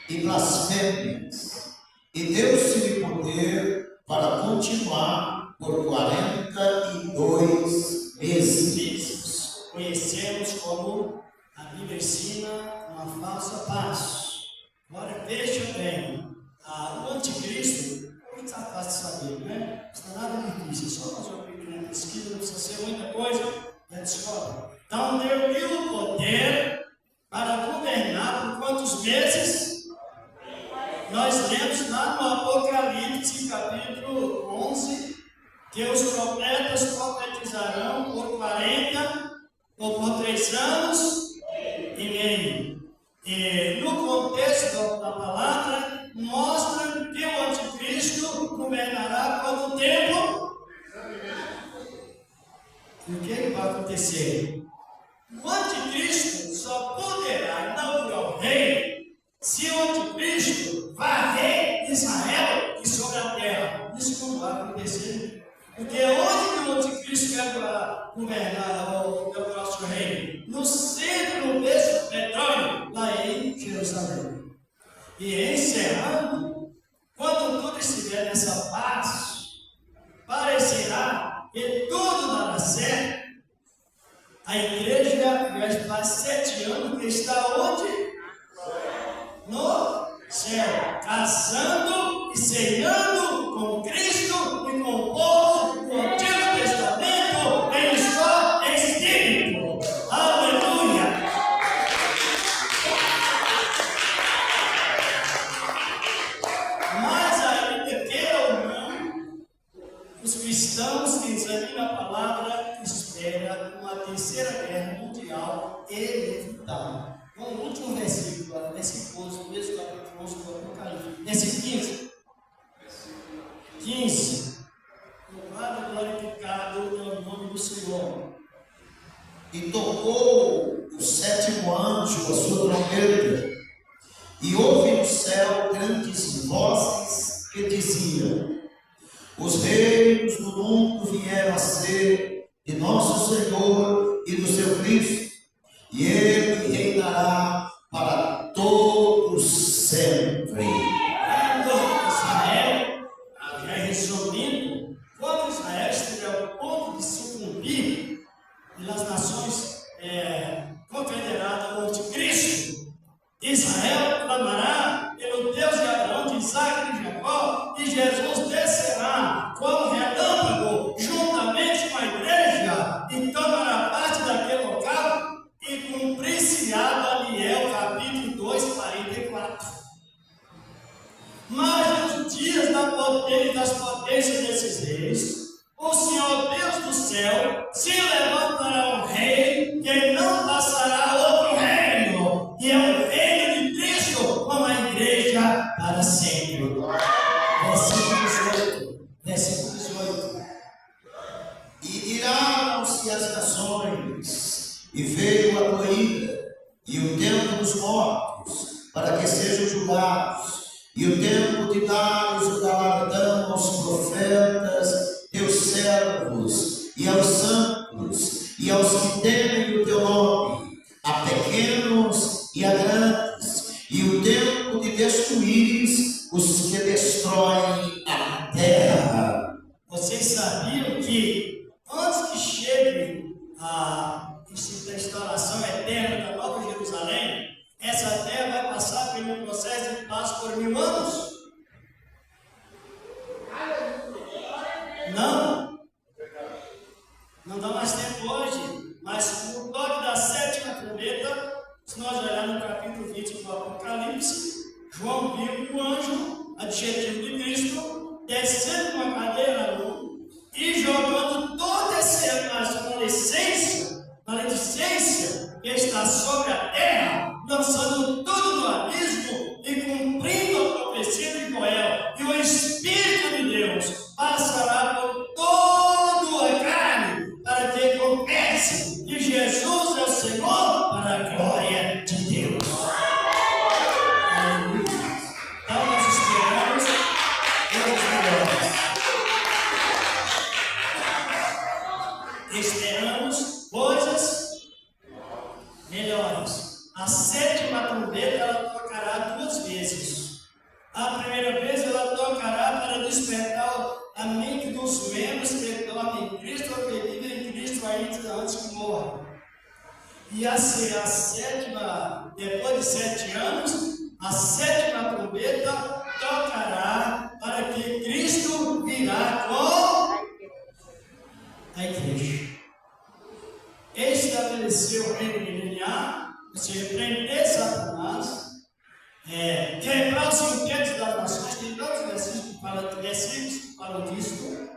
[SPEAKER 1] e blasfêmias, e deu-se-lhe poder para continuar por 42 meses.
[SPEAKER 2] Conhecemos como a Bíblia ensina uma falsa paz. Agora veja bem, o anticristo, muito fácil de saber, né? Não está nada difícil, só nós abrirmos na pesquisa, não precisa ser muita coisa, já descobre. Então deu-lhe o poder para governar por quantos meses? Nós lemos lá no Apocalipse, capítulo 11, que os profetas profetizarão por 40 ou por 3 anos e meio. E no contexto da palavra, mostra que o anticristo governará quanto tempo? E o que vai acontecer? O anticristo só poderá inaugurar o reino se o anticristo varrer Israel e sobre a terra. Isso não vai acontecer. Porque onde que o anticristo quer governar o nosso reino? No centro do berço do petróleo, lá em Jerusalém. E encerrando, quando tudo estiver nessa paz, parecerá que tudo dará certo. A igreja já faz 7 anos que está onde? No céu, casando e ceiando com Cristo e com o povo do Antigo Testamento em só espírito. Aleluia! Mas ainda queira ou não, os cristãos que examinam a palavra esperam uma terceira guerra mundial inevitável. Com o último versículo, versículo 11, mesmo capítulo 11 do Apocalipse, versículo 15. Louvado e glorificado é o nome do Senhor.
[SPEAKER 1] E tocou o 7º anjo a sua trombeta, e houve no céu grandes vozes que diziam: os reinos do mundo vieram a ser de nosso Senhor e do seu Cristo, e ele reinará para todos sempre.
[SPEAKER 2] Israel, resumindo, quando Israel estiver ao ponto de sucumbir pelas nações confederadas ao anticristo, Israel clamará pelo Deus de Abraão, de Isaac e de Jacó, e Jesus descerá como relâmpago juntamente com a igreja e tomará parte daquele local e cumprir-se-á Daniel capítulo 2, 44. Mas nos dias das potências desses reis, o Senhor Deus do céu se levantará um rei que não passará outro reino, e é o reino de Cristo com a igreja para sempre. Versículo 18.
[SPEAKER 1] E iraram-se as nações, e veio a corrida, e o tempo dos mortos, para que sejam julgados, e o tempo de dar o galardão aos profetas, teus servos, e aos santos, e aos que temem o teu nome, a pequenos e a grandes, e o tempo de destruires os que destroem a terra.
[SPEAKER 2] Vocês sabiam que antes que chegue a instauração eterna da Nova Jerusalém, essa terra vai passar pelo processo de paz por 1000 anos? Não dá mais tempo hoje, mas no toque da 7ª trombeta, se nós olharmos no capítulo 20 do Apocalipse, João viu o anjo, adjetivo de Cristo, descendo com a cadeira na mão e jogando toda essa maledicência que está sobre a terra, lançando tudo no abismo e cumprindo a profecia de Joel. E o Espírito de Deus passará por toda a carne, para que confesse que Jesus é o Senhor, para a glória de Deus. Então nós esperamos coisas melhores. Esperamos coisas melhores. A 7ª trombeta ela tocará 2 vezes. A primeira vez ela tocará para despertar a mente dos membros que dormem em Cristo ou que vivem em Cristo ainda antes que morram. E a 7ª, depois de 7 anos, a 7ª trombeta tocará para que Cristo virá com a igreja. Estabeleceu o reino milenial, ou seja, prender Satanás, quebrar os quintetos das nações. Tem tantos versículos que falam disso.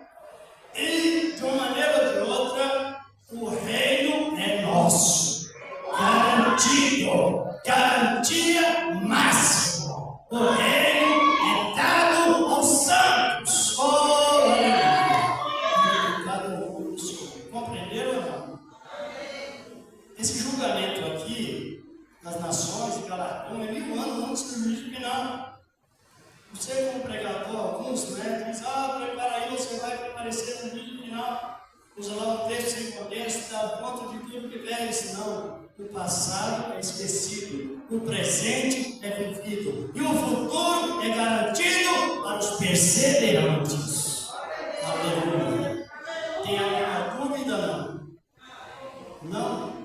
[SPEAKER 2] E, de uma maneira ou de outra, o reino é nosso. Garantido. Garantia máxima. O reino é dado aos santos. Oh, aleluia. Compreenderam ou não? Esse julgamento aqui, das nações, de galardões, 1000 anos antes do juízo final. Você, como pregador, alguns, né, diz, prepara aí, você vai comparecer no juízo final. Usa lá um texto sem contexto, dá conta de tudo que vem, senão o passado é esquecido, o presente é vivido e o futuro é garantido para os perseverantes. Aleluia. Tem alguma dúvida? Não? Não?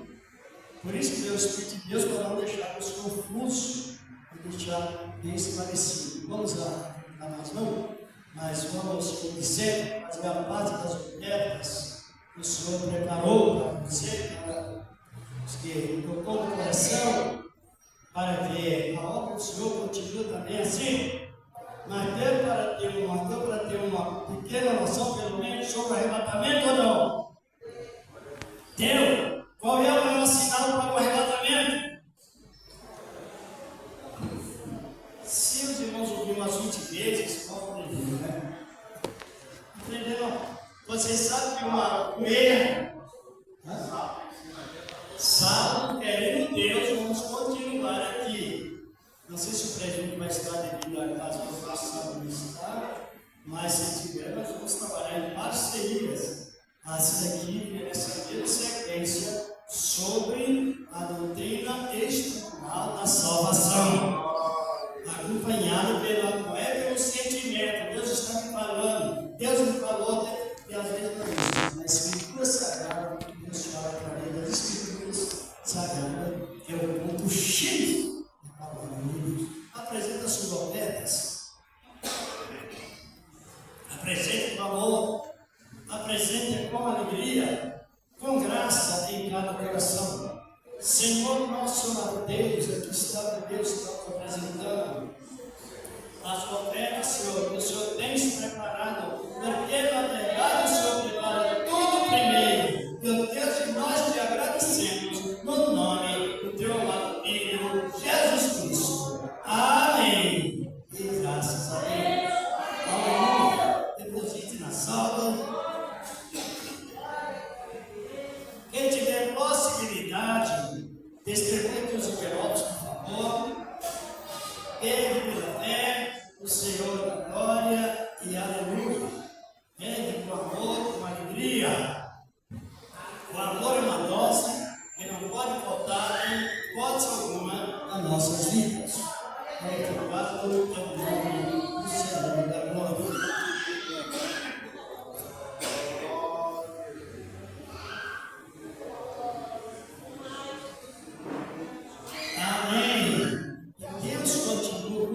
[SPEAKER 2] Por isso que Deus pede de Deus para não deixar os confusos e deixar bem esclarecido. Vamos lá, não? Mas vamos dizer as garrapadas das ofertas. O Senhor preparou para você, para os que tocou no coração, para ver a obra do Senhor continua também assim. Mas deu para ter uma pequena noção, pelo menos, sobre o arrebatamento ou não? Deu? Qual é o maior sinal para o arrebatamento? Se os irmãos ouviram umas 20 vezes, vão aprender, né? Entenderam? Vocês sabem que uma coelha sabe, querendo Deus, vamos continuar aqui. Não sei se o presidente vai estar devido a caso que eu faça isso, tá? Mas se tiver, nós vamos trabalhar em parcerias. Assim daqui, nessa mesma sequência, sobre a doutrina estrutural da salvação. Acompanhado não é pelo sentimento. Deus está me falando. Deus me falou. E às vezes não é isso. Na Escritura Sagrada, Deus fala através das Escrituras Sagradas, que é o ponto X da palavra de Deus. Apresenta suas ofertas. Apresente com amor. Apresente com alegria. Com graça em cada coração. Senhor nosso Deus, aqui está o Deus que está apresentando as ofertas, Senhor, que o Senhor tem se preparado, porque na verdade o Senhor prepara tudo primeiro. Meu Deus, e nós te agradecemos no nome do teu amado Filho, Jesus Cristo. Amém. E graças a Deus. Aleluia. Deposite na salva. Quem tiver possibilidade, testemunhe com os envelopes, por favor. Pegue pela fé, o Senhor da glória e aleluia. Pegue com amor, com alegria. O amor é uma dose que não pode faltar em hipótese alguma nas nossas vidas. Louvado é o nome do Senhor da glória.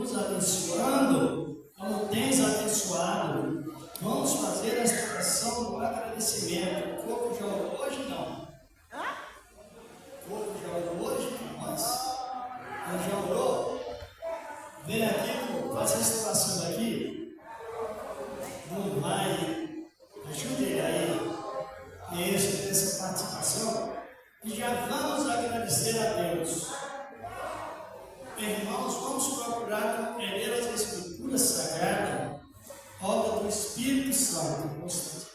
[SPEAKER 2] Abençoando, como tens abençoado, vamos fazer esta oração do agradecimento. O corpo já orou hoje? Não. O corpo já orou hoje? Mas já orou? Vem aqui, faz esta oração aqui. Não vai, ajude ele aí, essa participação. E já vamos agradecer a Deus. Irmãos, vamos procurar compreender as Escrituras Sagradas, obra do Espírito Santo, constantemente.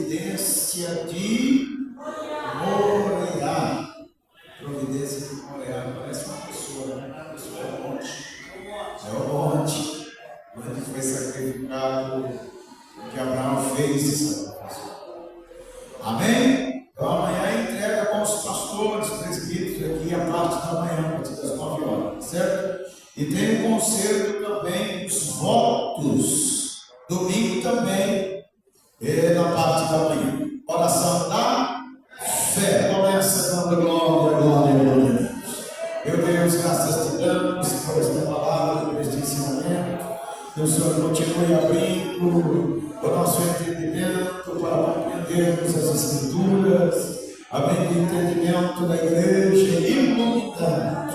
[SPEAKER 1] providência de Moriá. Providência de Moriá. Parece uma pessoa, né? A pessoa é o monte. É o monte. Onde foi sacrificado o que Abraão fez. Amém? Então amanhã é entrega com os pastores, presbíteros aqui a parte da manhã, a partir das 9 horas, certo? E tem o conselho também dos votos. Domingo também, na parte da manhã. Oração da fé. Começa dando glória, glória, glória. Meu Deus, graças te damos por esta palavra, por este ensinamento. Que o Senhor continue abrindo o nosso entendimento para compreendermos as Escrituras, abrindo o entendimento da igreja, iluminando,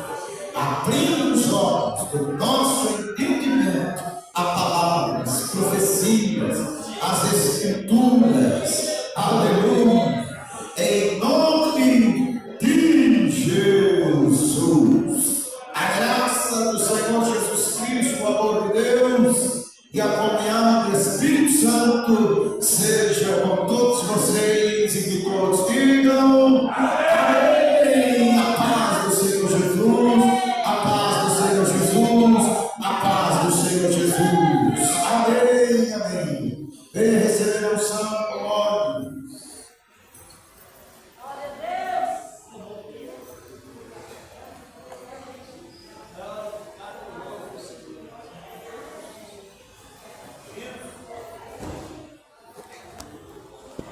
[SPEAKER 1] abrindo os olhos do nosso entendimento a palavras, profecias, as Escrituras. Aleluia! Em nome de Jesus. A graça do Senhor Jesus Cristo, o amor de Deus e a comunhão do Espírito Santo seja com todos vocês e que todos digam amém. A paz do Senhor Jesus, a paz do Senhor Jesus, a paz do Senhor Jesus. Amém, amém. Venha receber a unção.